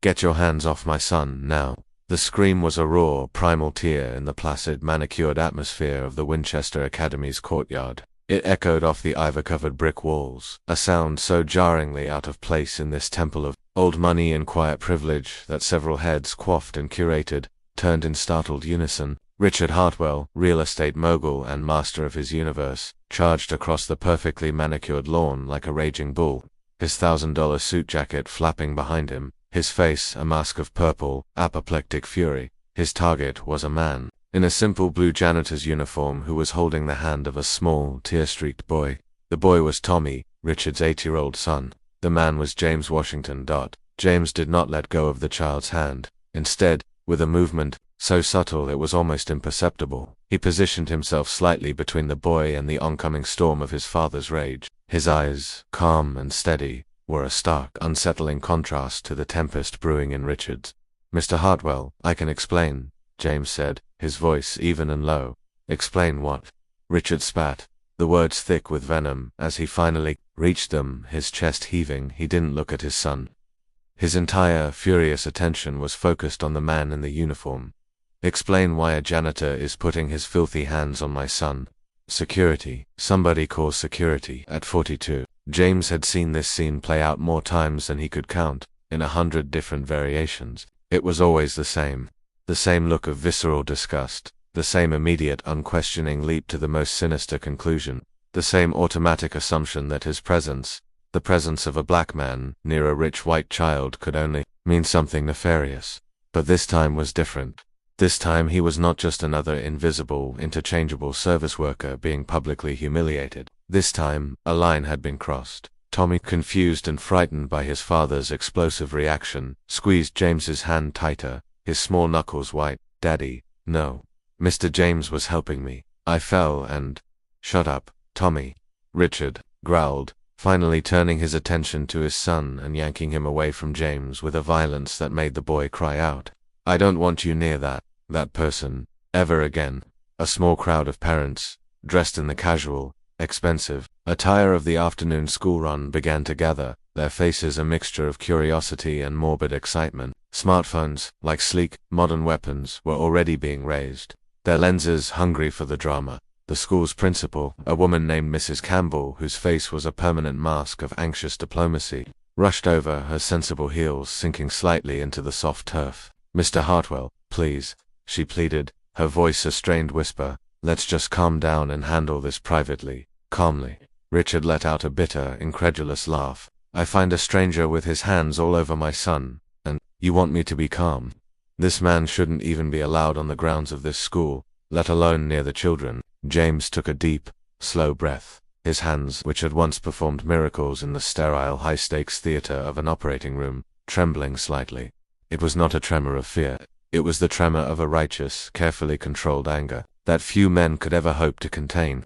Get your hands off my son, now. The scream was a raw, primal tear in the placid, manicured atmosphere of the Winchester Academy's courtyard. It echoed off the ivy-covered brick walls, a sound so jarringly out of place in this temple of old money and quiet privilege that several heads, coiffed and curated, turned in startled unison. Richard Hartwell, real estate mogul and master of his universe, charged across the perfectly manicured lawn like a raging bull, his $1,000 suit jacket flapping behind him, his face a mask of purple, apoplectic fury. His target was a man in a simple blue janitor's uniform who was holding the hand of a small, tear-streaked boy. The boy was Tommy, Richard's 8-year-old son. The man was James Washington. James did not let go of the child's hand. Instead, with a movement so subtle it was almost imperceptible, he positioned himself slightly between the boy and the oncoming storm of his father's rage. His eyes, calm and steady, were a stark, unsettling contrast to the tempest brewing in Richard's. "Mr. Hartwell, I can explain," James said, his voice even and low. "Explain what?" Richard spat, the words thick with venom. As he finally reached them, his chest heaving, he didn't look at his son. His entire, furious attention was focused on the man in the uniform. "Explain why a janitor is putting his filthy hands on my son." Security. Somebody call security. At 42, James had seen this scene play out more times than he could count, in 100 different variations. It was always the same look of visceral disgust, the same immediate, unquestioning leap to the most sinister conclusion, the same automatic assumption that his presence, the presence of a black man, near a rich white child could only mean something nefarious. But this time was different. This time he was not just another invisible, interchangeable service worker being publicly humiliated. This time, a line had been crossed. Tommy, confused and frightened by his father's explosive reaction, squeezed James's hand tighter, his small knuckles white. "Daddy, no. Mr. James was helping me. I fell and—" "Shut up, Tommy," Richard growled, finally turning his attention to his son and yanking him away from James with a violence that made the boy cry out. "I don't want you near that person, ever again." A small crowd of parents, dressed in the casual, expensive attire of the afternoon school run, began to gather, their faces a mixture of curiosity and morbid excitement. Smartphones, like sleek, modern weapons, were already being raised, their lenses hungry for the drama. The school's principal, a woman named Mrs. Campbell, whose face was a permanent mask of anxious diplomacy, rushed over, her sensible heels sinking slightly into the soft turf. "Mr. Hartwell, please," she pleaded, her voice a strained whisper. "Let's just calm down and handle this privately, calmly." Richard let out a bitter, incredulous laugh. "I find a stranger with his hands all over my son, and you want me to be calm? This man shouldn't even be allowed on the grounds of this school, let alone near the children." James took a deep, slow breath, his hands, which had once performed miracles in the sterile, high-stakes theater of an operating room, trembling slightly. It was not a tremor of fear. It was the tremor of a righteous, carefully controlled anger that few men could ever hope to contain.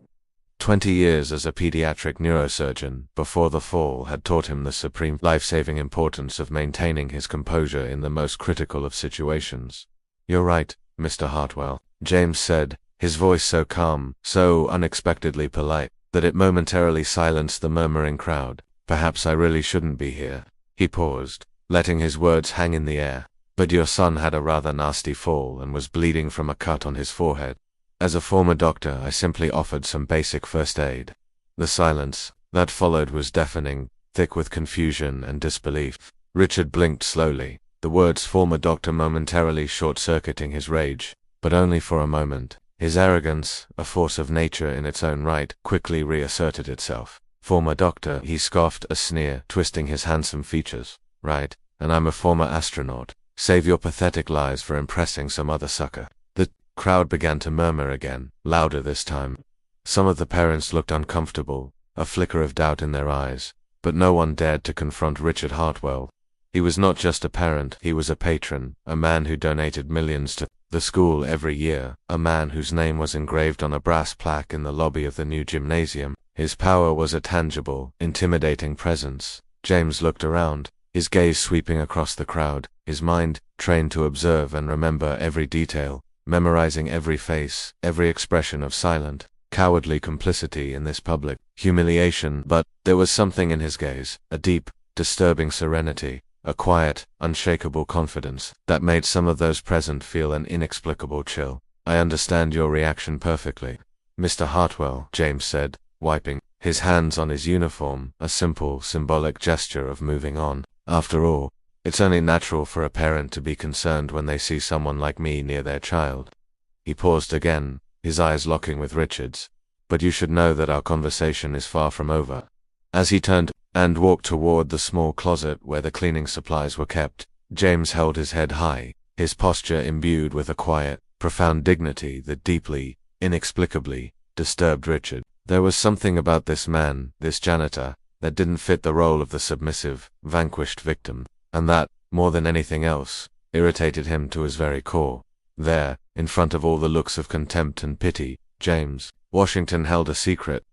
20 years as a pediatric neurosurgeon before the fall had taught him the supreme, life-saving importance of maintaining his composure in the most critical of situations. "You're right, Mr. Hartwell," James said, his voice so calm, so unexpectedly polite, that it momentarily silenced the murmuring crowd. "Perhaps I really shouldn't be here." He paused, letting his words hang in the air. "But your son had a rather nasty fall and was bleeding from a cut on his forehead. As a former doctor, I simply offered some basic first aid." The silence that followed was deafening, thick with confusion and disbelief. Richard blinked slowly, the words "former doctor" momentarily short-circuiting his rage, but only for a moment. His arrogance, a force of nature in its own right, quickly reasserted itself. "Former doctor," he scoffed, a sneer twisting his handsome features. "Right, and I'm a former astronaut. Save your pathetic lies for impressing some other sucker." The crowd began to murmur again, louder this time. Some of the parents looked uncomfortable, a flicker of doubt in their eyes, but no one dared to confront Richard Hartwell. He was not just a parent, he was a patron, a man who donated millions to the school every year, a man whose name was engraved on a brass plaque in the lobby of the new gymnasium. His power was a tangible, intimidating presence. James looked around, his gaze sweeping across the crowd, his mind trained to observe and remember every detail, memorizing every face, every expression of silent, cowardly complicity in this public humiliation. But there was something in his gaze, a deep, disturbing serenity, a quiet, unshakable confidence that made some of those present feel an inexplicable chill. "I understand your reaction perfectly, Mr. Hartwell," James said, wiping his hands on his uniform, a simple, symbolic gesture of moving on. "After all, it's only natural for a parent to be concerned when they see someone like me near their child." He paused again, his eyes locking with Richard's. "But you should know that our conversation is far from over." As he turned and walked toward the small closet where the cleaning supplies were kept, James held his head high, his posture imbued with a quiet, profound dignity that deeply, inexplicably, disturbed Richard. There was something about this man, this janitor, that didn't fit the role of the submissive, vanquished victim, and that, more than anything else, irritated him to his very core. There, in front of all the looks of contempt and pity, James Washington held a secret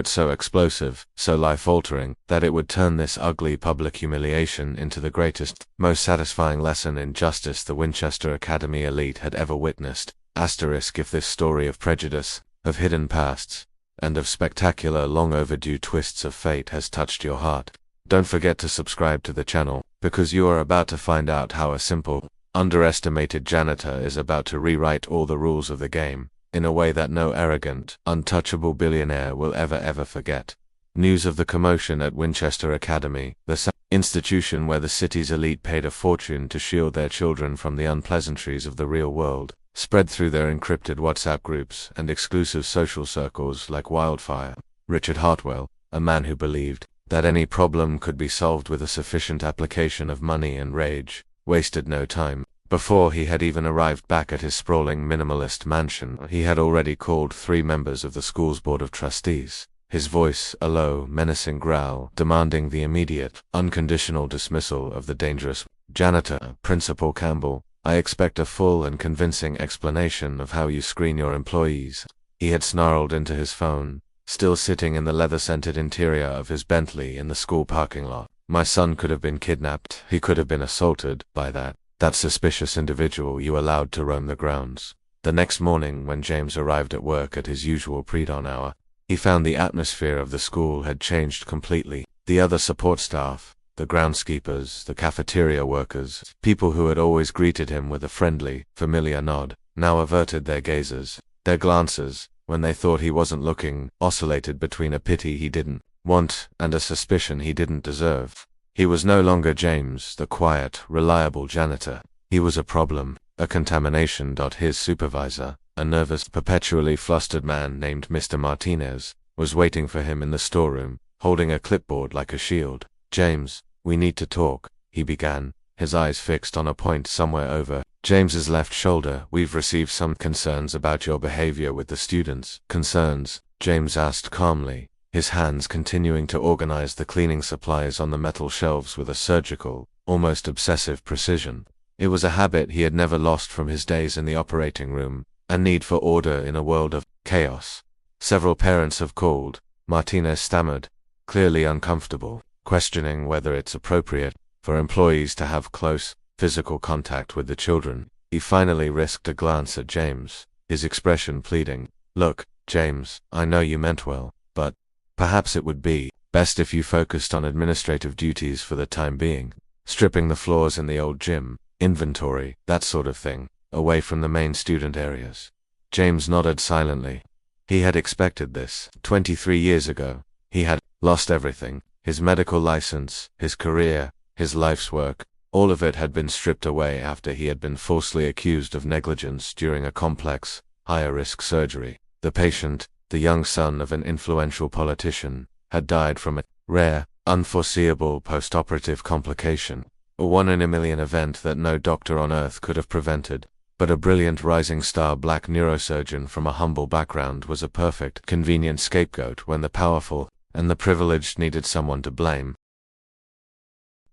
so explosive, so life-altering, that it would turn this ugly public humiliation into the greatest, most satisfying lesson in justice the Winchester Academy elite had ever witnessed. Asterisk if this story of prejudice, of hidden pasts, and of spectacular long-overdue twists of fate has touched your heart, don't forget to subscribe to the channel, because you are about to find out how a simple, underestimated janitor is about to rewrite all the rules of the game, in a way that no arrogant, untouchable billionaire will ever forget. News of the commotion at Winchester Academy, the institution where the city's elite paid a fortune to shield their children from the unpleasantries of the real world, spread through their encrypted WhatsApp groups and exclusive social circles like wildfire. Richard Hartwell, a man who believed that any problem could be solved with a sufficient application of money and rage, wasted no time. Before he had even arrived back at his sprawling minimalist mansion, he had already called 3 members of the school's board of trustees, his voice a low, menacing growl, demanding the immediate, unconditional dismissal of the dangerous janitor. "Principal Campbell, I expect a full and convincing explanation of how you screen your employees," he had snarled into his phone, still sitting in the leather-scented interior of his Bentley in the school parking lot. "My son could have been kidnapped, he could have been assaulted by that suspicious individual you allowed to roam the grounds." The next morning, when James arrived at work at his usual pre-dawn hour, he found the atmosphere of the school had changed completely. The other support staff, the groundskeepers, the cafeteria workers, people who had always greeted him with a friendly, familiar nod, now averted their gazes. Their glances, when they thought he wasn't looking, oscillated between a pity he didn't want and a suspicion he didn't deserve. He was no longer James, the quiet, reliable janitor. He was a problem, a contamination. His supervisor, a nervous, perpetually flustered man named Mr. Martinez, was waiting for him in the storeroom, holding a clipboard like a shield. "James, we need to talk," he began, his eyes fixed on a point somewhere over James's left shoulder. "We've received some concerns about your behavior with the students." "Concerns?" James asked calmly, his hands continuing to organize the cleaning supplies on the metal shelves with a surgical, almost obsessive precision. It was a habit he had never lost from his days in the operating room, a need for order in a world of chaos. "Several parents have called," Martinez stammered, clearly uncomfortable, questioning whether it's appropriate for employees to have close, physical contact with the children. He finally risked a glance at James, his expression pleading. "Look, James, I know you meant well, but perhaps it would be best if you focused on administrative duties for the time being, stripping the floors in the old gym, inventory, that sort of thing, away from the main student areas." James nodded silently. He had expected this. 23 years ago, he had lost everything: his medical license, his career, his life's work. All of it had been stripped away after he had been falsely accused of negligence during a complex, higher-risk surgery. The patient, the young son of an influential politician, had died from a rare, unforeseeable post-operative complication, a one-in-a-million event that no doctor on earth could have prevented. But a brilliant rising star black neurosurgeon from a humble background was a perfect, convenient scapegoat when the powerful and the privileged needed someone to blame.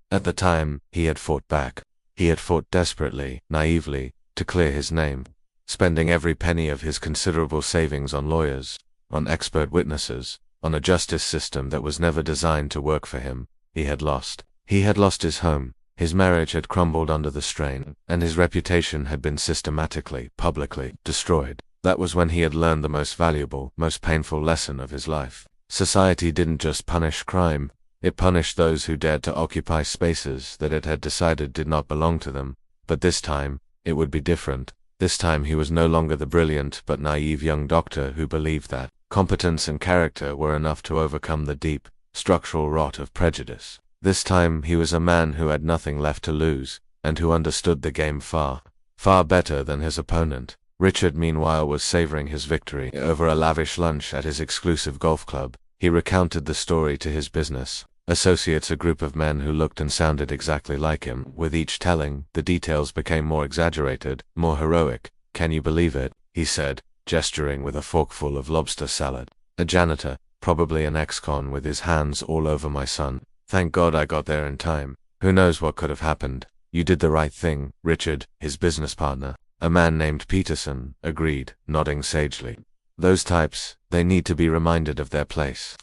At the time, he had fought back. He had fought desperately, naively, to clear his name, spending every penny of his considerable savings on lawyers, on expert witnesses, on a justice system that was never designed to work for him. He had lost. He had lost his home, his marriage had crumbled under the strain, and his reputation had been systematically, publicly, destroyed. That was when he had learned the most valuable, most painful lesson of his life. Society didn't just punish crime, It punished those who dared to occupy spaces that it had decided did not belong to them. But this time, it would be different. This time he was no longer the brilliant but naive young doctor who believed that competence and character were enough to overcome the deep, structural rot of prejudice. This time he was a man who had nothing left to lose, and who understood the game far, far better than his opponent. Richard, meanwhile, was savoring his victory. Over a lavish lunch at his exclusive golf club, he recounted the story to his business associates, a group of men who looked and sounded exactly like him. With each telling, the details became more exaggerated, more heroic. "Can you believe it?" he said, gesturing with a forkful of lobster salad. "A janitor, probably an ex-con, with his hands all over my son. Thank God I got there in time. Who knows what could have happened?" "You did the right thing," Richard, his business partner, a man named Peterson, agreed, nodding sagely. "Those types, they need to be reminded of their place."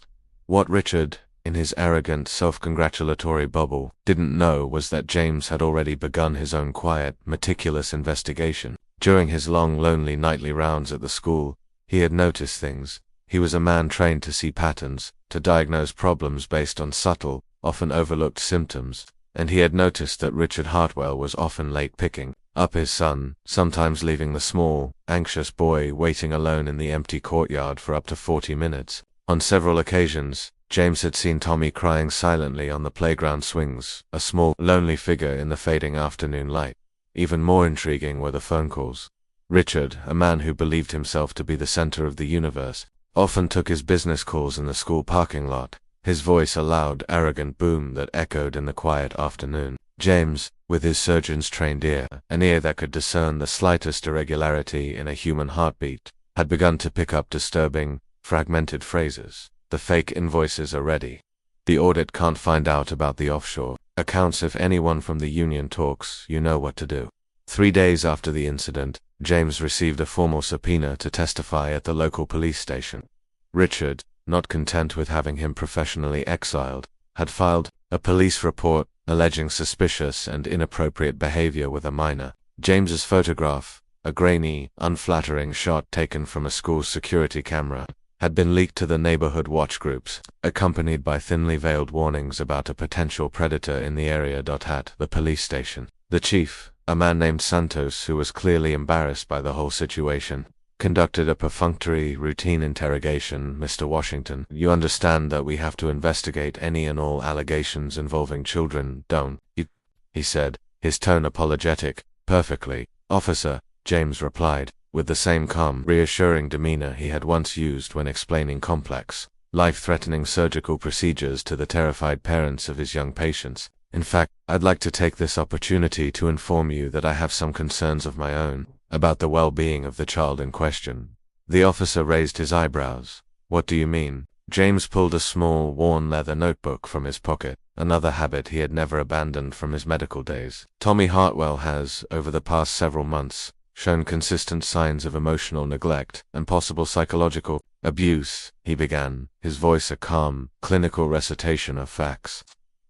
What Richard, in his arrogant, self-congratulatory bubble, didn't know was that James had already begun his own quiet, meticulous investigation. During his long, lonely nightly rounds at the school, he had noticed things. He was a man trained to see patterns, to diagnose problems based on subtle, often overlooked symptoms, and he had noticed that Richard Hartwell was often late picking up his son, sometimes leaving the small, anxious boy waiting alone in the empty courtyard for up to 40 minutes. On several occasions, James had seen Tommy crying silently on the playground swings, a small, lonely figure in the fading afternoon light. Even more intriguing were the phone calls. Richard, a man who believed himself to be the center of the universe, often took his business calls in the school parking lot, his voice a loud, arrogant boom that echoed in the quiet afternoon. James, with his surgeon's trained ear, an ear that could discern the slightest irregularity in a human heartbeat, had begun to pick up disturbing, fragmented phrases. "The fake invoices are ready. The audit can't find out about the offshore accounts. If anyone from the union talks, you know what to do." 3 days after the incident, James received a formal subpoena to testify at the local police station. Richard, not content with having him professionally exiled, had filed a police report alleging suspicious and inappropriate behavior with a minor. James's photograph, a grainy, unflattering shot taken from a school's security camera, had been leaked to the neighborhood watch groups, accompanied by thinly veiled warnings about a potential predator in the area. At the police station, the chief, a man named Santos who was clearly embarrassed by the whole situation, conducted a perfunctory, routine interrogation. "Mr. Washington, you understand that we have to investigate any and all allegations involving children, don't you?" he said, his tone apologetic. "Perfectly, officer," James replied, with the same calm, reassuring demeanor he had once used when explaining complex, life-threatening surgical procedures to the terrified parents of his young patients. "In fact, I'd like to take this opportunity to inform you that I have some concerns of my own about the well-being of the child in question." The officer raised his eyebrows. "What do you mean?" James pulled a small, worn leather notebook from his pocket, another habit he had never abandoned from his medical days. "Tommy Hartwell has, over the past several months, shown consistent signs of emotional neglect and possible psychological abuse," he began, his voice a calm, clinical recitation of facts.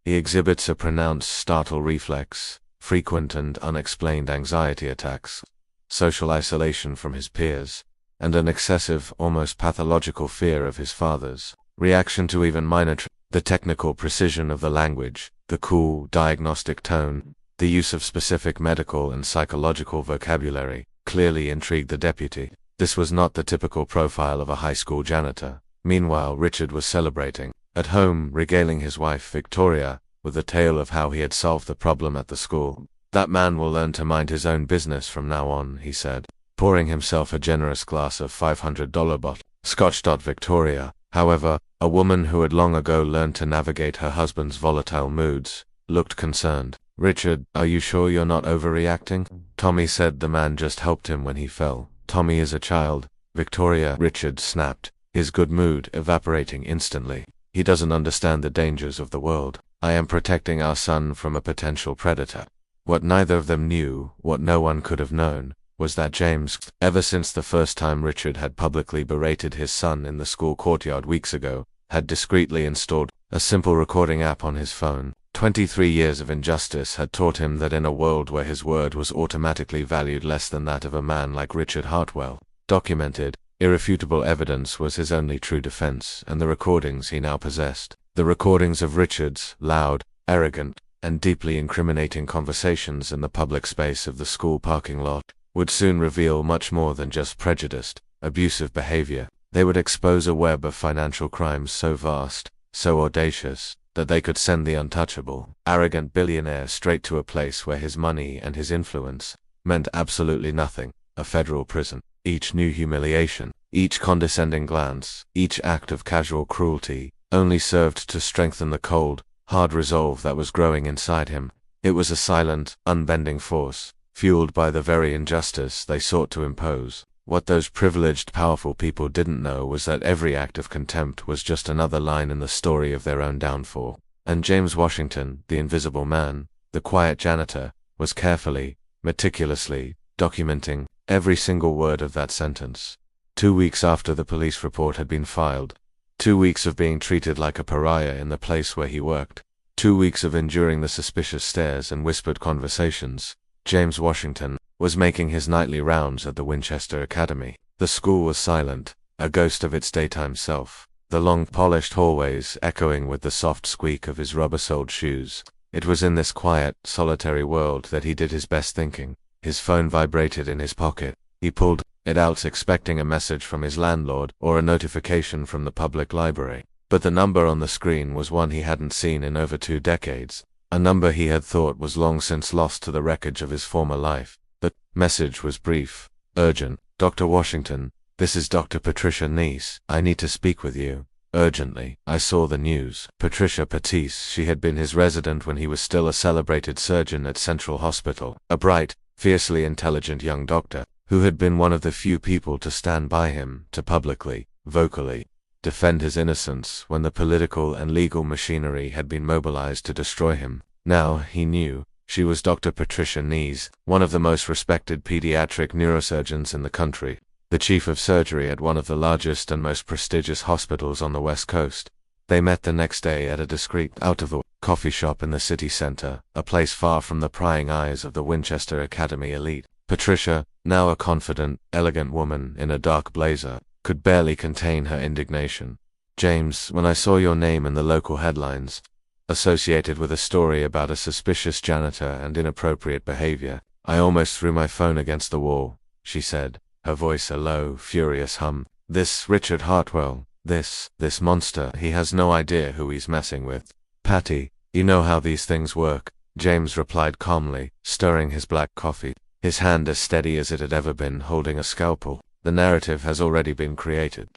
"He exhibits a pronounced startle reflex, frequent and unexplained anxiety attacks, social isolation from his peers, and an excessive, almost pathological fear of his father's reaction to even minor The technical precision of the language, the cool, diagnostic tone, the use of specific medical and psychological vocabulary, clearly intrigued the deputy. This was not the typical profile of a high school janitor. Meanwhile, Richard was celebrating, at home, regaling his wife, Victoria, with a tale of how he had solved the problem at the school. "That man will learn to mind his own business from now on," he said, pouring himself a generous glass of $500 bottle Scotch. Victoria, however, a woman who had long ago learned to navigate her husband's volatile moods, looked concerned. "Richard, are you sure you're not overreacting?" "Tommy said the man just helped him when he fell. Tommy is a child." "Victoria," Richard snapped, his good mood evaporating instantly. "He doesn't understand the dangers of the world. I am protecting our son from a potential predator." What neither of them knew, what no one could have known, was that James, ever since the first time Richard had publicly berated his son in the school courtyard weeks ago, had discreetly installed a simple recording app on his phone. 23 years of injustice had taught him that in a world where his word was automatically valued less than that of a man like Richard Hartwell, documented, irrefutable evidence was his only true defense, and the recordings he now possessed The recordings of Richard's loud, arrogant, and deeply incriminating conversations in the public space of the school parking lot would soon reveal much more than just prejudiced, abusive behavior. They would expose a web of financial crimes so vast, so audacious, that they could send the untouchable, arrogant billionaire straight to a place where his money and his influence meant absolutely nothing, a federal prison. Each new humiliation, each condescending glance, each act of casual cruelty, only served to strengthen the cold, hard resolve that was growing inside him. It was a silent, unbending force, fueled by the very injustice they sought to impose. What those privileged, powerful people didn't know was that every act of contempt was just another line in the story of their own downfall. And James Washington, the invisible man, the quiet janitor, was carefully, meticulously, documenting every single word of that sentence. 2 weeks after the police report had been filed, 2 weeks of being treated like a pariah in the place where he worked, 2 weeks of enduring the suspicious stares and whispered conversations, James Washington was making his nightly rounds at the Winchester Academy. The school was silent, a ghost of its daytime self, the long polished hallways echoing with the soft squeak of his rubber-soled shoes. It was in this quiet, solitary world that he did his best thinking. His phone vibrated in his pocket. He pulled it out expecting a message from his landlord or a notification from the public library. But the number on the screen was one he hadn't seen in over 2 decades, a number he had thought was long since lost to the wreckage of his former life. The message was brief, urgent. Dr. Washington, this is Dr. Patricia Neese. I need to speak with you. Urgently. I saw the news. Patricia Patisse, she had been his resident when he was still a celebrated surgeon at Central Hospital, a bright, fiercely intelligent young doctor, who had been one of the few people to stand by him, to publicly, vocally, defend his innocence when the political and legal machinery had been mobilized to destroy him. Now, he knew, she was Dr. Patricia Neese, one of the most respected pediatric neurosurgeons in the country, the chief of surgery at one of the largest and most prestigious hospitals on the West Coast. They met the next day at a discreet, out-of-the-way coffee shop in the city center, a place far from the prying eyes of the Winchester Academy elite. Patricia, now a confident, elegant woman in a dark blazer, could barely contain her indignation. James, when I saw your name in the local headlines, associated with a story about a suspicious janitor and inappropriate behavior, I almost threw my phone against the wall, she said, her voice a low, furious hum. This Richard Hartwell, this monster, he has no idea who he's messing with. Patty, you know how these things work, James replied calmly, stirring his black coffee, his hand as steady as it had ever been holding a scalpel. The narrative has already been created.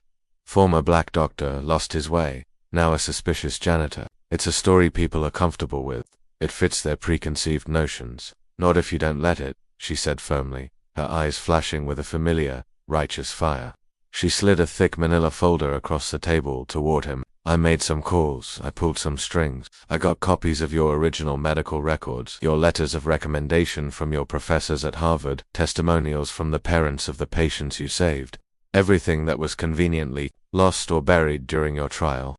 Former black doctor lost his way, now a suspicious janitor. It's a story people are comfortable with. It fits their preconceived notions. Not if you don't let it, she said firmly, her eyes flashing with a familiar, righteous fire. She slid a thick manila folder across the table toward him. I made some calls, I pulled some strings. I got copies of your original medical records, your letters of recommendation from your professors at Harvard, testimonials from the parents of the patients you saved. Everything that was conveniently lost or buried during your trial.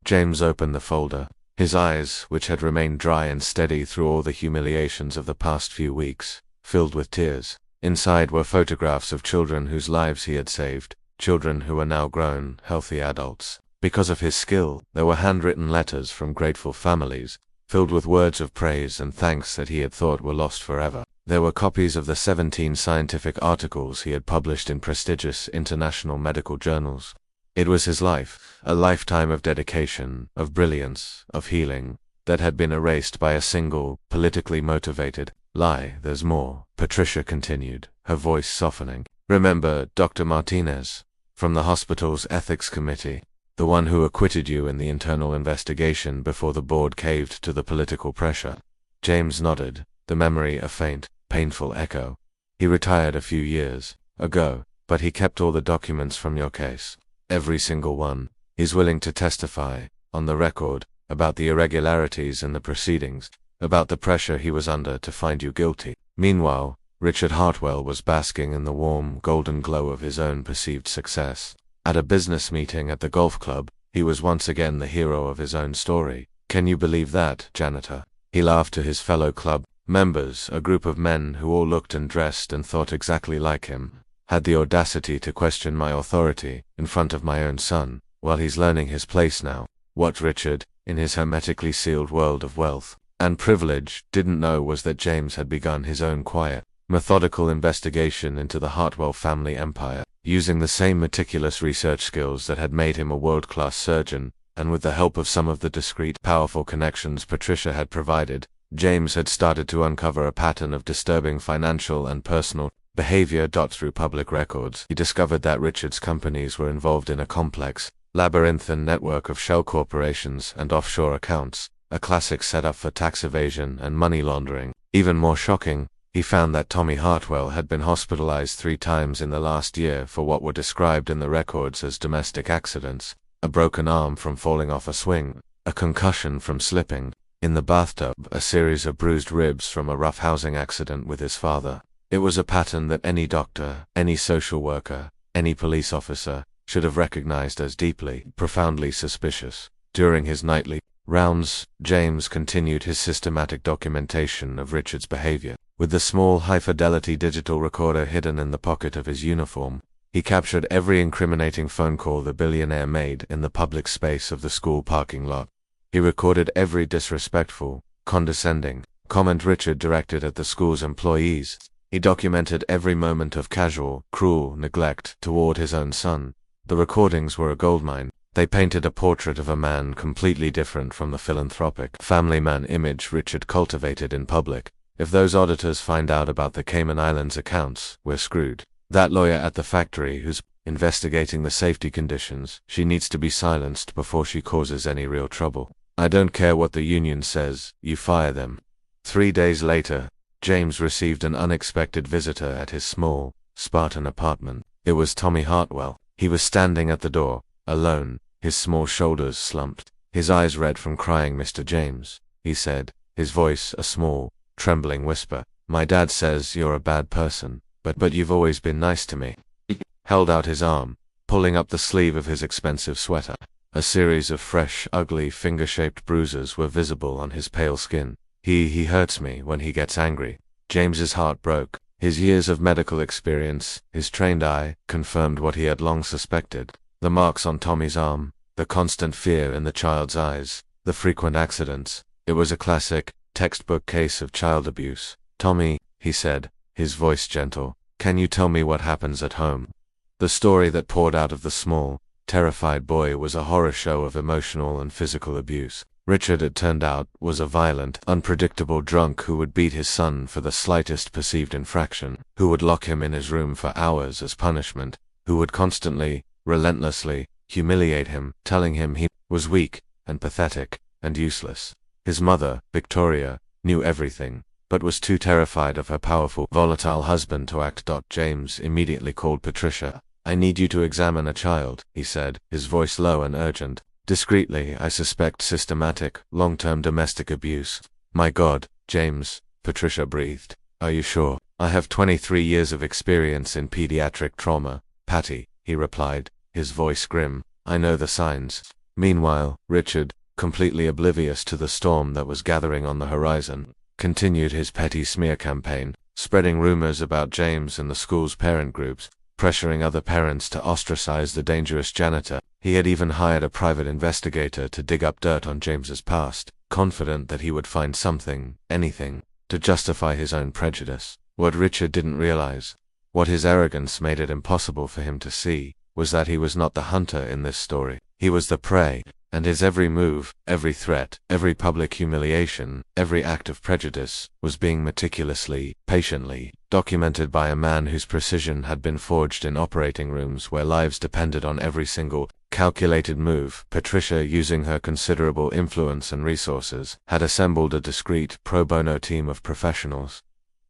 James opened the folder. His eyes, which had remained dry and steady through all the humiliations of the past few weeks, filled with tears. Inside were photographs of children whose lives he had saved, children who were now grown, healthy adults. Because of his skill, there were handwritten letters from grateful families, filled with words of praise and thanks that he had thought were lost forever. There were copies of the 17 scientific articles he had published in prestigious international medical journals. It was his life, a lifetime of dedication, of brilliance, of healing, that had been erased by a single, politically motivated lie. There's more, Patricia continued, her voice softening. Remember Dr. Martinez, from the hospital's ethics committee, the one who acquitted you in the internal investigation before the board caved to the political pressure? James nodded, the memory a faint, painful echo. He retired a few years ago, but he kept all the documents from your case. Every single one. He's willing to testify, on the record, about the irregularities in the proceedings, about the pressure he was under to find you guilty. Meanwhile, Richard Hartwell was basking in the warm, golden glow of his own perceived success. At a business meeting at the golf club, he was once again the hero of his own story. Can you believe that, Janitor? He laughed to his fellow club members, a group of men who all looked and dressed and thought exactly like him. Had the audacity to question my authority in front of my own son, while he's learning his place now. What Richard, in his hermetically sealed world of wealth and privilege, didn't know was that James had begun his own quiet, methodical investigation into the Hartwell family empire, using the same meticulous research skills that had made him a world-class surgeon, and with the help of some of the discreet, powerful connections Patricia had provided, James had started to uncover a pattern of disturbing financial and personal behavior. Through public records, he discovered that Richard's companies were involved in a complex, labyrinthine network of shell corporations and offshore accounts, a classic setup for tax evasion and money laundering. Even more shocking, he found that Tommy Hartwell had been hospitalized 3 times in the last year for what were described in the records as domestic accidents: a broken arm from falling off a swing, a concussion from slipping in the bathtub, a series of bruised ribs from a rough housing accident with his father. It was a pattern that any doctor, any social worker, any police officer should have recognized as deeply, profoundly suspicious. During his nightly rounds, James continued his systematic documentation of Richard's behavior. With the small high-fidelity digital recorder hidden in the pocket of his uniform, he captured every incriminating phone call the billionaire made in the public space of the school parking lot. He recorded every disrespectful, condescending comment Richard directed at the school's employees. He documented every moment of casual, cruel neglect toward his own son. The recordings were a goldmine. They painted a portrait of a man completely different from the philanthropic, family man image Richard cultivated in public. If those auditors find out about the Cayman Islands accounts, we're screwed. That lawyer at the factory who's investigating the safety conditions, she needs to be silenced before she causes any real trouble. I don't care what the union says, you fire them. 3 days later, James received an unexpected visitor at his small, Spartan apartment. It was Tommy Hartwell. He was standing at the door, alone, his small shoulders slumped, his eyes red from crying. "Mr. James," he said, his voice a small, trembling whisper, "my dad says you're a bad person, but you've always been nice to me." He held out his arm, pulling up the sleeve of his expensive sweater. A series of fresh, ugly, finger-shaped bruises were visible on his pale skin. He hurts me when he gets angry." James's heart broke. His years of medical experience, his trained eye, confirmed what he had long suspected. The marks on Tommy's arm, the constant fear in the child's eyes, the frequent accidents. It was a classic, textbook case of child abuse. "Tommy," he said, his voice gentle, "can you tell me what happens at home?" The story that poured out of the small, terrified boy was a horror show of emotional and physical abuse. Richard, it turned out, was a violent, unpredictable drunk who would beat his son for the slightest perceived infraction, who would lock him in his room for hours as punishment, who would constantly, relentlessly, humiliate him, telling him he was weak, and pathetic, and useless. His mother, Victoria, knew everything, but was too terrified of her powerful, volatile husband to act. James immediately called Patricia. "I need you to examine a child," he said, his voice low and urgent. "Discreetly, I suspect systematic, long-term domestic abuse." "My God, James," Patricia breathed. "Are you sure?" "I have 23 years of experience in pediatric trauma, Patty," he replied, his voice grim. "I know the signs." Meanwhile, Richard, completely oblivious to the storm that was gathering on the horizon, continued his petty smear campaign, spreading rumors about James in the school's parent groups, pressuring other parents to ostracize the dangerous janitor. He had even hired a private investigator to dig up dirt on James's past, confident that he would find something, anything, to justify his own prejudice. What Richard didn't realize, what his arrogance made it impossible for him to see, was that he was not the hunter in this story. He was the prey, and his every move, every threat, every public humiliation, every act of prejudice, was being meticulously, patiently, documented by a man whose precision had been forged in operating rooms where lives depended on every single, calculated move. Patricia, using her considerable influence and resources, had assembled a discreet, pro bono team of professionals.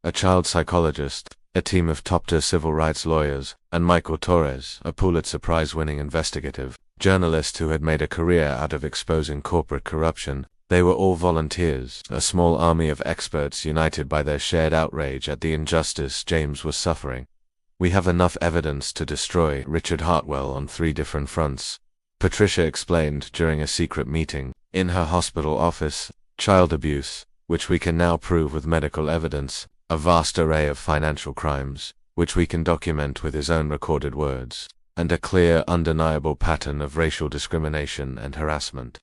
A child psychologist, a team of top-tier civil rights lawyers, and Michael Torres, a Pulitzer Prize-winning investigative journalist who had made a career out of exposing corporate corruption. They were all volunteers, a small army of experts united by their shared outrage at the injustice James was suffering. "We have enough evidence to destroy Richard Hartwell on 3 different fronts," Patricia explained during a secret meeting in her hospital office. "Child abuse, which we can now prove with medical evidence, a vast array of financial crimes, which we can document with his own recorded words, and a clear, undeniable pattern of racial discrimination and harassment."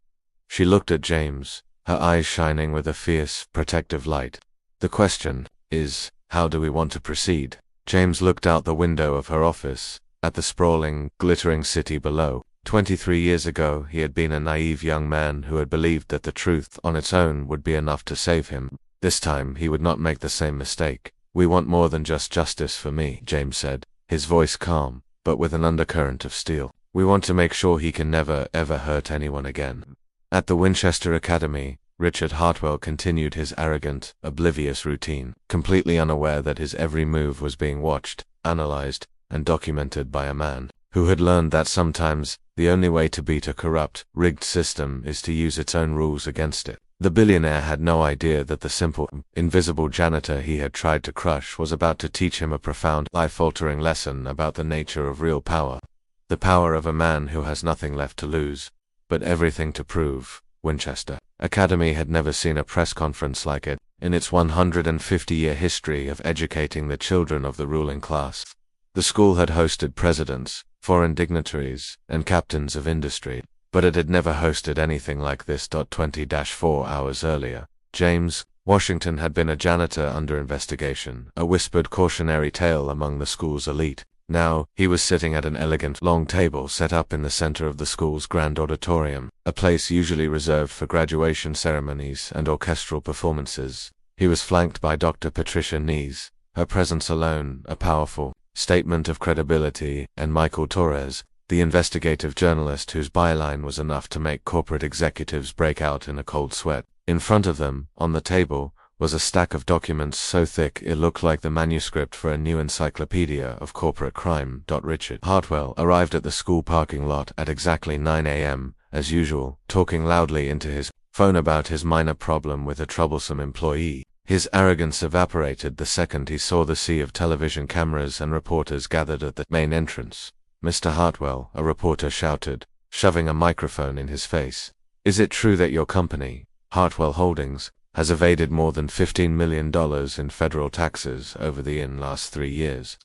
She looked at James, her eyes shining with a fierce, protective light. "The question is, how do we want to proceed?" James looked out the window of her office, at the sprawling, glittering city below. 23 years ago, he had been a naive young man who had believed that the truth on its own would be enough to save him. This time, he would not make the same mistake. "We want more than just justice for me," James said, his voice calm, but with an undercurrent of steel. "We want to make sure he can never, ever hurt anyone again." At the Winchester Academy, Richard Hartwell continued his arrogant, oblivious routine, completely unaware that his every move was being watched, analyzed, and documented by a man who had learned that sometimes the only way to beat a corrupt, rigged system is to use its own rules against it. The billionaire had no idea that the simple, invisible janitor he had tried to crush was about to teach him a profound, life-altering lesson about the nature of real power. The power of a man who has nothing left to lose, but everything to prove. Winchester Academy had never seen a press conference like it in its 150-year history of educating the children of the ruling class. The school had hosted presidents, foreign dignitaries, and captains of industry, but it had never hosted anything like this. 20-4 hours earlier, James Washington had been a janitor under investigation, a whispered cautionary tale among the school's elite. Now, he was sitting at an elegant, long table set up in the center of the school's grand auditorium, a place usually reserved for graduation ceremonies and orchestral performances. He was flanked by Dr. Patricia Nees, her presence alone a powerful statement of credibility, and Michael Torres, the investigative journalist whose byline was enough to make corporate executives break out in a cold sweat. In front of them, on the table, was a stack of documents so thick it looked like the manuscript for a new encyclopedia of corporate crime. Richard Hartwell arrived at the school parking lot at exactly 9 a.m., as usual, talking loudly into his phone about his minor problem with a troublesome employee. His arrogance evaporated the second he saw the sea of television cameras and reporters gathered at the main entrance. "Mr. Hartwell," a reporter shouted, shoving a microphone in his face. "Is it true that your company, Hartwell Holdings, has evaded more than $15 million in federal taxes over the last 3 years?"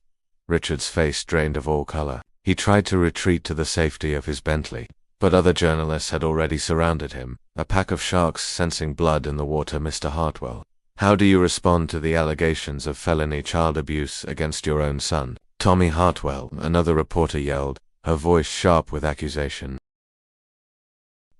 Richard's face drained of all color. He tried to retreat to the safety of his Bentley, but other journalists had already surrounded him, a pack of sharks sensing blood in the water. "Mr. Hartwell, how do you respond to the allegations of felony child abuse against your own son, Tommy Hartwell?" another reporter yelled, her voice sharp with accusation.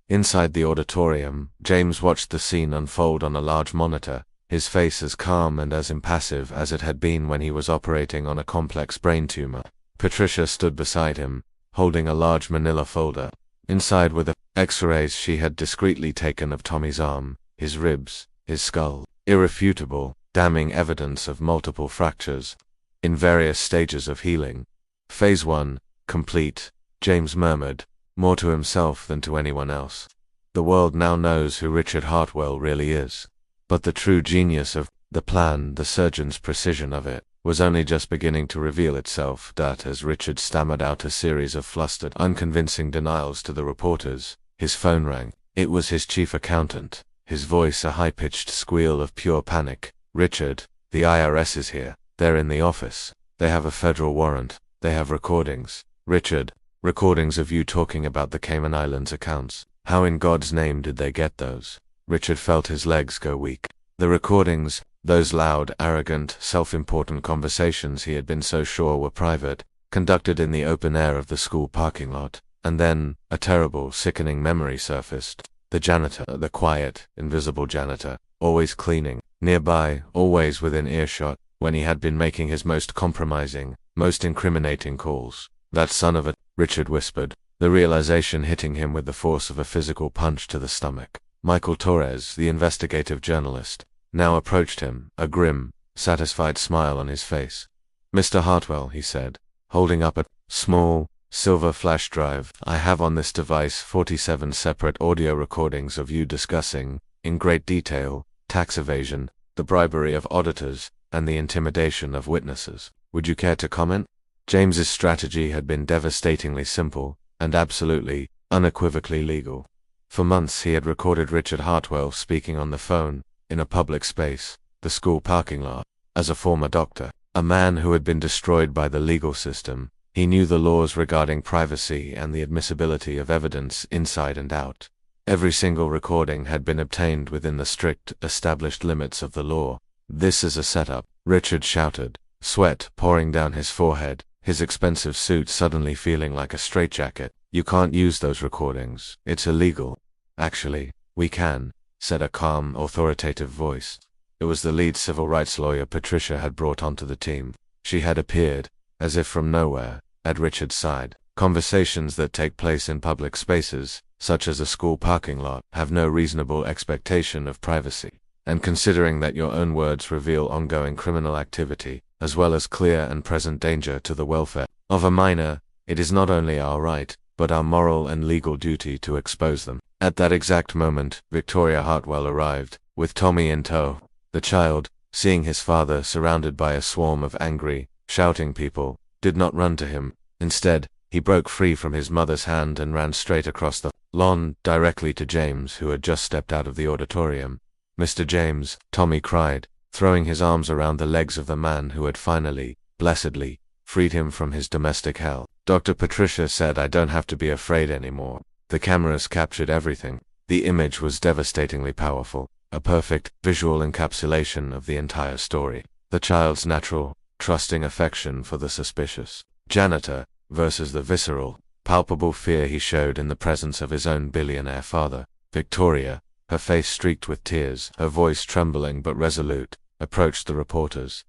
Inside the auditorium, James watched the scene unfold on a large monitor, his face as calm and as impassive as it had been when he was operating on a complex brain tumor. Patricia stood beside him, holding a large manila folder. Inside were the X-rays she had discreetly taken of Tommy's arm, his ribs, his skull. Irrefutable, damning evidence of multiple fractures, in various stages of healing. "Phase 1, complete," James murmured, more to himself than to anyone else. "The world now knows who Richard Hartwell really is." But the true genius of the plan, the surgeon's precision of it, was only just beginning to reveal itself. As Richard stammered out a series of flustered, unconvincing denials to the reporters, his phone rang. It was his chief accountant, his voice a high-pitched squeal of pure panic. "Richard, the IRS is here. They're in the office. They have a federal warrant. They have recordings." "Richard, recordings of you talking about the Cayman Islands accounts. How in God's name did they get those?" Richard felt his legs go weak. The recordings, those loud, arrogant, self-important conversations he had been so sure were private, conducted in the open air of the school parking lot. And then, a terrible, sickening memory surfaced. The janitor, the quiet, invisible janitor, always cleaning, nearby, always within earshot, when he had been making his most compromising, most incriminating calls. "That son of a," Richard whispered, the realization hitting him with the force of a physical punch to the stomach. Michael Torres, the investigative journalist, now approached him, a grim, satisfied smile on his face. "Mr. Hartwell," he said, holding up a small, silver flash drive, "I have on this device 47 separate audio recordings of you discussing, in great detail, tax evasion, the bribery of auditors, and the intimidation of witnesses. Would you care to comment?" James's strategy had been devastatingly simple, and absolutely, unequivocally legal. For months he had recorded Richard Hartwell speaking on the phone, in a public space, the school parking lot. As a former doctor, a man who had been destroyed by the legal system, he knew the laws regarding privacy and the admissibility of evidence inside and out. Every single recording had been obtained within the strict, established limits of the law. "This is a setup," Richard shouted, sweat pouring down his forehead, his expensive suit suddenly feeling like a straitjacket. "You can't use those recordings. It's illegal." "Actually, we can," said a calm, authoritative voice. It was the lead civil rights lawyer Patricia had brought onto the team. She had appeared, as if from nowhere, at Richard's side. "Conversations that take place in public spaces, such as a school parking lot, have no reasonable expectation of privacy. And considering that your own words reveal ongoing criminal activity, as well as clear and present danger to the welfare of a minor, it is not only our right, but our moral and legal duty to expose them." At that exact moment, Victoria Hartwell arrived, with Tommy in tow. The child, seeing his father surrounded by a swarm of angry, shouting people, did not run to him. Instead, he broke free from his mother's hand and ran straight across the lawn, directly to James, who had just stepped out of the auditorium. "Mr. James," Tommy cried, throwing his arms around the legs of the man who had finally, blessedly, freed him from his domestic hell. Dr. Patricia said, "I don't have to be afraid anymore." The cameras captured everything. The image was devastatingly powerful, a perfect, visual encapsulation of the entire story. The child's natural, trusting affection for the suspicious janitor versus the visceral, palpable fear he showed in the presence of his own billionaire father. Victoria, her face streaked with tears, her voice trembling but resolute, approached the reporters.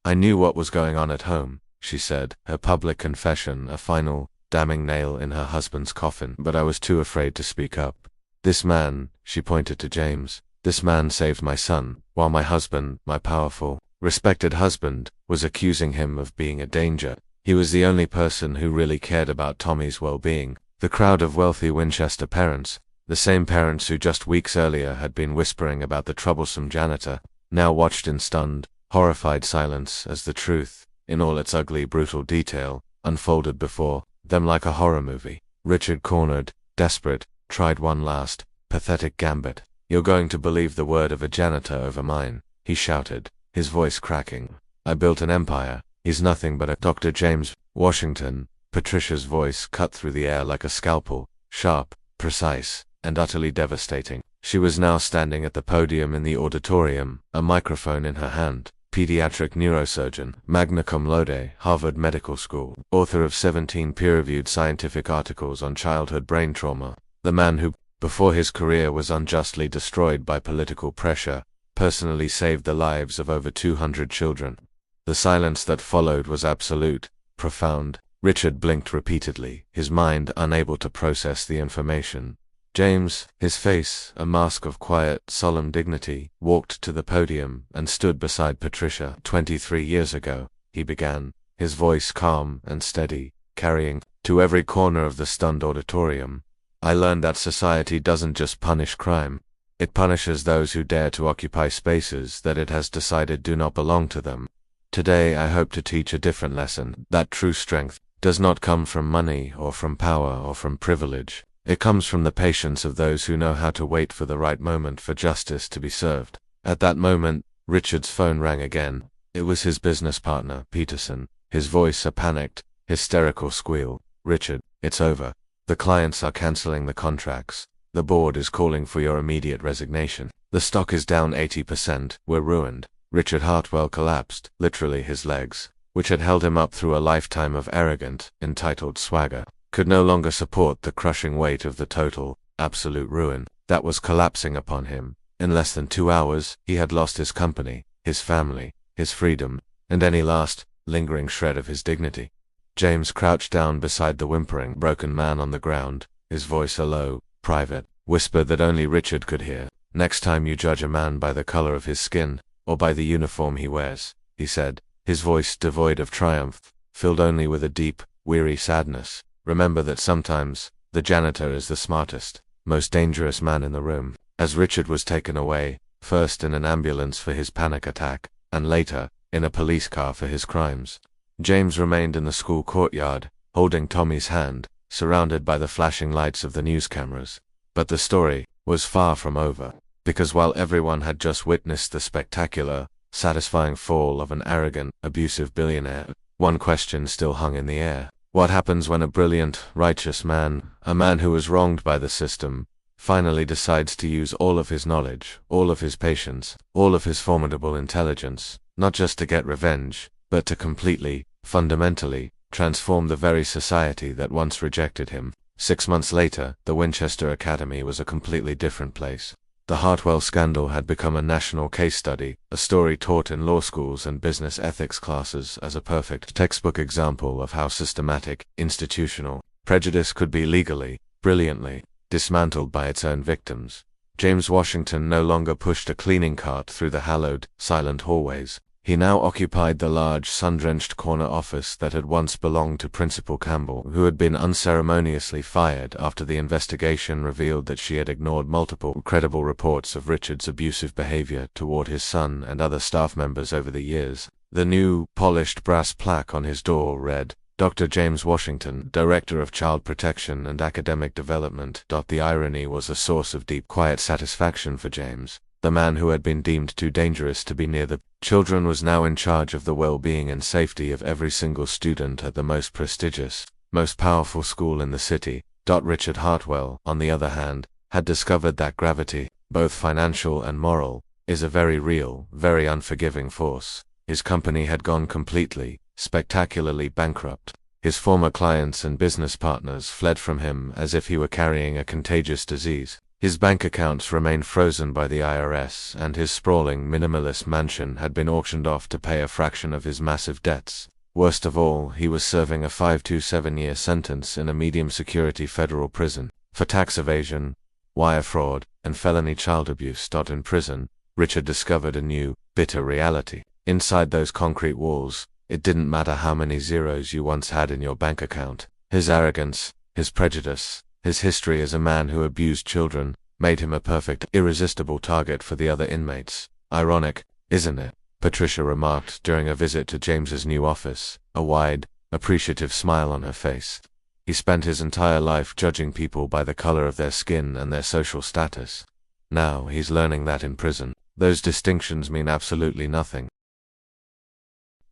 I knew what was going on at home," she said, her public confession a final, damning nail in her husband's coffin, "but I was too afraid to speak up. This man," she pointed to James, "this man saved my son, while my husband, my powerful, respected husband, was accusing him of being a danger. He was the only person who really cared about Tommy's well-being." The crowd of wealthy Winchester parents, the same parents who just weeks earlier had been whispering about the troublesome janitor, now watched in stunned, horrified silence as the truth, in all its ugly, brutal detail, unfolded before them like a horror movie. Richard, cornered, desperate, tried one last, pathetic gambit. "You're going to believe the word of a janitor over mine," he shouted, his voice cracking. "I built an empire. He's nothing but a Dr. James Washington." Patricia's voice cut through the air like a scalpel, sharp, precise, and utterly devastating. She was now standing at the podium in the auditorium, a microphone in her hand. Pediatric neurosurgeon, magna cum laude, Harvard Medical School, author of 17 peer-reviewed scientific articles on childhood brain trauma. The man who, before his career was unjustly destroyed by political pressure, personally saved the lives of over 200 children. The silence that followed was absolute, profound. Richard blinked repeatedly, his mind unable to process the information. James, his face a mask of quiet, solemn dignity, walked to the podium and stood beside Patricia. 23 years ago, he began, his voice calm and steady, carrying to every corner of the stunned auditorium. "I learned that society doesn't just punish crime. It punishes those who dare to occupy spaces that it has decided do not belong to them. Today I hope to teach a different lesson, that true strength does not come from money or from power or from privilege. It comes from the patience of those who know how to wait for the right moment for justice to be served." At that moment, Richard's phone rang again. It was his business partner, Peterson, his voice a panicked, hysterical squeal. "Richard, it's over. The clients are canceling the contracts. The board is calling for your immediate resignation. The stock is down 80%. We're ruined." Richard Hartwell collapsed, literally his legs, which had held him up through a lifetime of arrogant, entitled swagger, could no longer support the crushing weight of the total, absolute ruin that was collapsing upon him. In less than 2 hours, he had lost his company, his family, his freedom, and any last, lingering shred of his dignity. James crouched down beside the whimpering, broken man on the ground, his voice a low, private whisper that only Richard could hear. "Next time you judge a man by the color of his skin, or by the uniform he wears," he said, his voice devoid of triumph, filled only with a deep, weary sadness, "remember that sometimes, the janitor is the smartest, most dangerous man in the room." As Richard was taken away, first in an ambulance for his panic attack, and later, in a police car for his crimes, James remained in the school courtyard, holding Tommy's hand, surrounded by the flashing lights of the news cameras. But the story was far from over, because while everyone had just witnessed the spectacular, satisfying fall of an arrogant, abusive billionaire, one question still hung in the air. What happens when a brilliant, righteous man, a man who was wronged by the system, finally decides to use all of his knowledge, all of his patience, all of his formidable intelligence, not just to get revenge, but to completely, fundamentally, transform the very society that once rejected him. 6 months later, the Winchester Academy was a completely different place. The Hartwell scandal had become a national case study, a story taught in law schools and business ethics classes as a perfect textbook example of how systematic, institutional, prejudice could be legally, brilliantly, dismantled by its own victims. James Washington no longer pushed a cleaning cart through the hallowed, silent hallways. He now occupied the large, sun-drenched corner office that had once belonged to Principal Campbell, who had been unceremoniously fired after the investigation revealed that she had ignored multiple credible reports of Richard's abusive behavior toward his son and other staff members over the years. The new, polished brass plaque on his door read, Dr. James Washington, Director of Child Protection and Academic Development. The irony was a source of deep, quiet satisfaction for James. The man who had been deemed too dangerous to be near the children was now in charge of the well-being and safety of every single student at the most prestigious, most powerful school in the city. Richard Hartwell, on the other hand, had discovered that gravity, both financial and moral, is a very real, very unforgiving force. His company had gone completely, spectacularly bankrupt. His former clients and business partners fled from him as if he were carrying a contagious disease. His bank accounts remained frozen by the IRS, and his sprawling, minimalist mansion had been auctioned off to pay a fraction of his massive debts. Worst of all, he was serving a 5 to 7-year sentence in a medium-security federal prison for tax evasion, wire fraud, and felony child abuse. In prison, Richard discovered a new, bitter reality. Inside those concrete walls, it didn't matter how many zeros you once had in your bank account. His arrogance, his prejudice, his history as a man who abused children, made him a perfect, irresistible target for the other inmates. Ironic, isn't it? Patricia remarked during a visit to James's new office, a wide, appreciative smile on her face. He spent his entire life judging people by the color of their skin and their social status. Now he's learning that in prison, those distinctions mean absolutely nothing.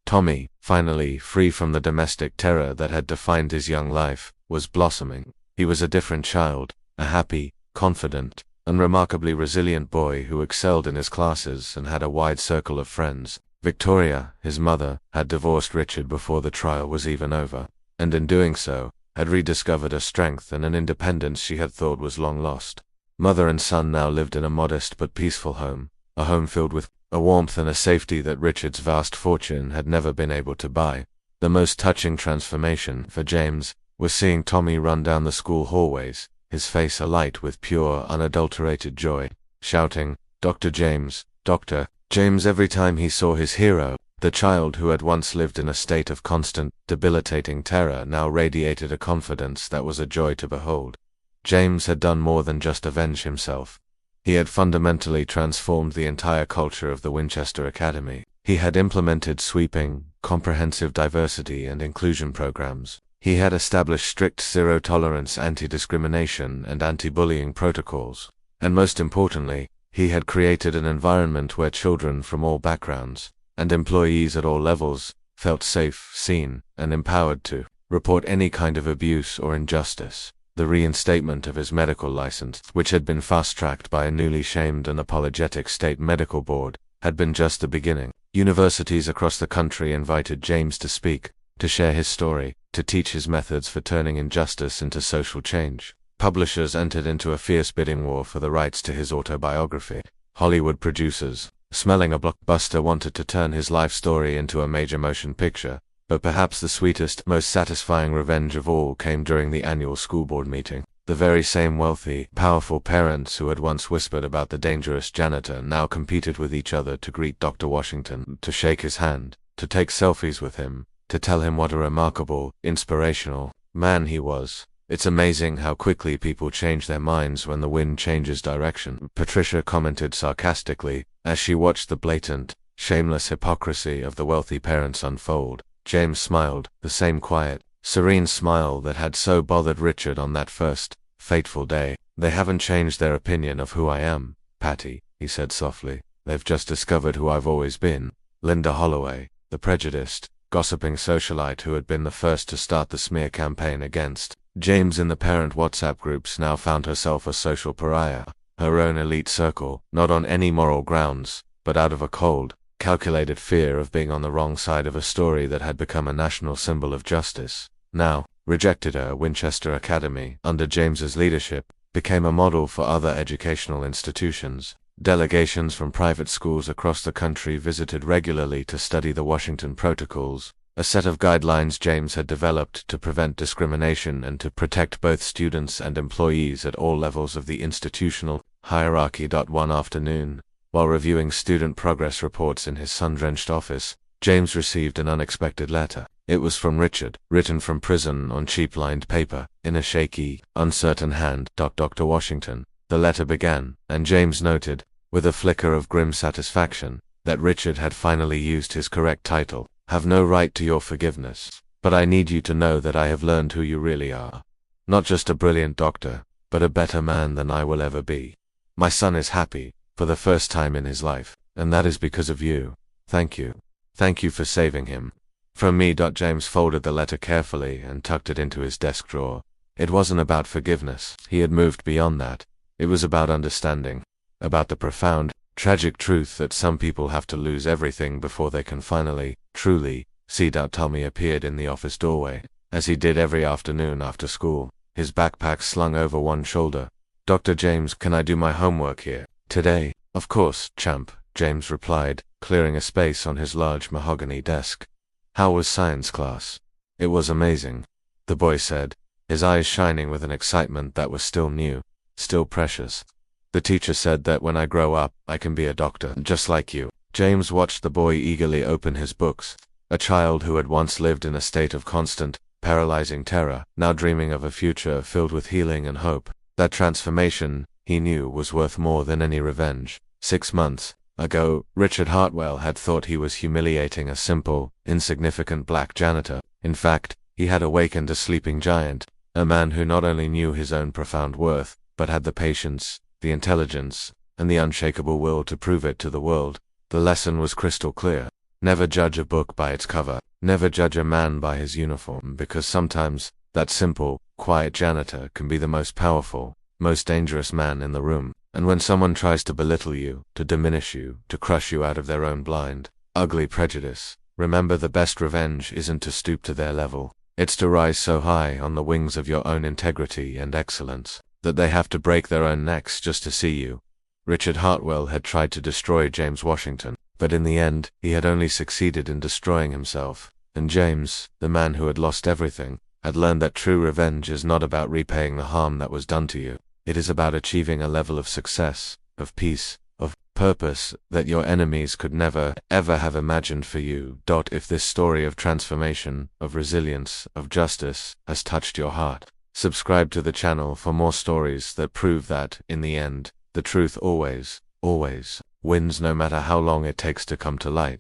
Tommy, finally free from the domestic terror that had defined his young life, was blossoming. He was a different child, a happy, confident, and remarkably resilient boy who excelled in his classes and had a wide circle of friends. Victoria, his mother, had divorced Richard before the trial was even over, and in doing so, had rediscovered a strength and an independence she had thought was long lost. Mother and son now lived in a modest but peaceful home, a home filled with a warmth and a safety that Richard's vast fortune had never been able to buy. The most touching transformation, for James, was seeing Tommy run down the school hallways, his face alight with pure, unadulterated joy, shouting, "Dr. James, Dr. James," every time he saw his hero. The child who had once lived in a state of constant, debilitating terror now radiated a confidence that was a joy to behold. James had done more than just avenge himself. He had fundamentally transformed the entire culture of the Winchester Academy. He had implemented sweeping, comprehensive diversity and inclusion programs. He had established strict zero-tolerance anti-discrimination and anti-bullying protocols. And most importantly, he had created an environment where children from all backgrounds, and employees at all levels, felt safe, seen, and empowered to report any kind of abuse or injustice. The reinstatement of his medical license, which had been fast-tracked by a newly shamed and apologetic state medical board, had been just the beginning. Universities across the country invited James to speak, to share his story, to teach his methods for turning injustice into social change. Publishers entered into a fierce bidding war for the rights to his autobiography. Hollywood producers, smelling a blockbuster, wanted to turn his life story into a major motion picture. But perhaps the sweetest, most satisfying revenge of all came during the annual school board meeting. The very same wealthy, powerful parents who had once whispered about the dangerous janitor now competed with each other to greet Dr. Washington, to shake his hand, to take selfies with him, to tell him what a remarkable, inspirational man he was. It's amazing how quickly people change their minds when the wind changes direction, Patricia commented sarcastically, as she watched the blatant, shameless hypocrisy of the wealthy parents unfold. James smiled, the same quiet, serene smile that had so bothered Richard on that first, fateful day. "They haven't changed their opinion of who I am, Patty," he said softly. "They've just discovered who I've always been." Linda Holloway, the prejudiced, gossiping socialite who had been the first to start the smear campaign against James in the parent WhatsApp groups now found herself a social pariah, her own elite circle, not on any moral grounds, but out of a cold, calculated fear of being on the wrong side of a story that had become a national symbol of justice. Now, rejected her Winchester Academy, under James's leadership, became a model for other educational institutions. Delegations from private schools across the country visited regularly to study the Washington Protocols, a set of guidelines James had developed to prevent discrimination and to protect both students and employees at all levels of the institutional hierarchy. One afternoon, while reviewing student progress reports in his sun-drenched office, James received an unexpected letter. It was from Richard, written from prison on cheap-lined paper, in a shaky, uncertain hand. Dr. Washington, the letter began, and James noted, with a flicker of grim satisfaction, that Richard had finally used his correct title. Have no right to your forgiveness, but I need you to know that I have learned who you really are. Not just a brilliant doctor, but a better man than I will ever be. My son is happy, for the first time in his life, and that is because of you. Thank you. Thank you for saving him. From me. James folded the letter carefully and tucked it into his desk drawer. It wasn't about forgiveness. He had moved beyond that. It was about understanding. About the profound, tragic truth that some people have to lose everything before they can finally, truly, see. Tommy appeared in the office doorway, as he did every afternoon after school, his backpack slung over one shoulder. Dr. James, can I do my homework here? Today? Of course, champ, James replied, clearing a space on his large mahogany desk. How was science class? It was amazing, the boy said, his eyes shining with an excitement that was still new, still precious. The teacher said that when I grow up, I can be a doctor, just like you. James watched the boy eagerly open his books. A child who had once lived in a state of constant, paralyzing terror, now dreaming of a future filled with healing and hope. That transformation, he knew, was worth more than any revenge. 6 months ago, Richard Hartwell had thought he was humiliating a simple, insignificant black janitor. In fact, he had awakened a sleeping giant, a man who not only knew his own profound worth, but had the patience, the intelligence, and the unshakable will to prove it to the world. The lesson was crystal clear. Never judge a book by its cover. Never judge a man by his uniform, because sometimes, that simple, quiet janitor can be the most powerful, most dangerous man in the room. And when someone tries to belittle you, to diminish you, to crush you out of their own blind, ugly prejudice, remember the best revenge isn't to stoop to their level. It's to rise so high on the wings of your own integrity and excellence, that they have to break their own necks just to see you. Richard Hartwell had tried to destroy James Washington, but in the end, he had only succeeded in destroying himself. And James, the man who had lost everything, had learned that true revenge is not about repaying the harm that was done to you. It is about achieving a level of success, of peace, of purpose that your enemies could never, ever have imagined for you. If this story of transformation, of resilience, of justice, has touched your heart, subscribe to the channel for more stories that prove that, in the end, the truth always, always wins, no matter how long it takes to come to light.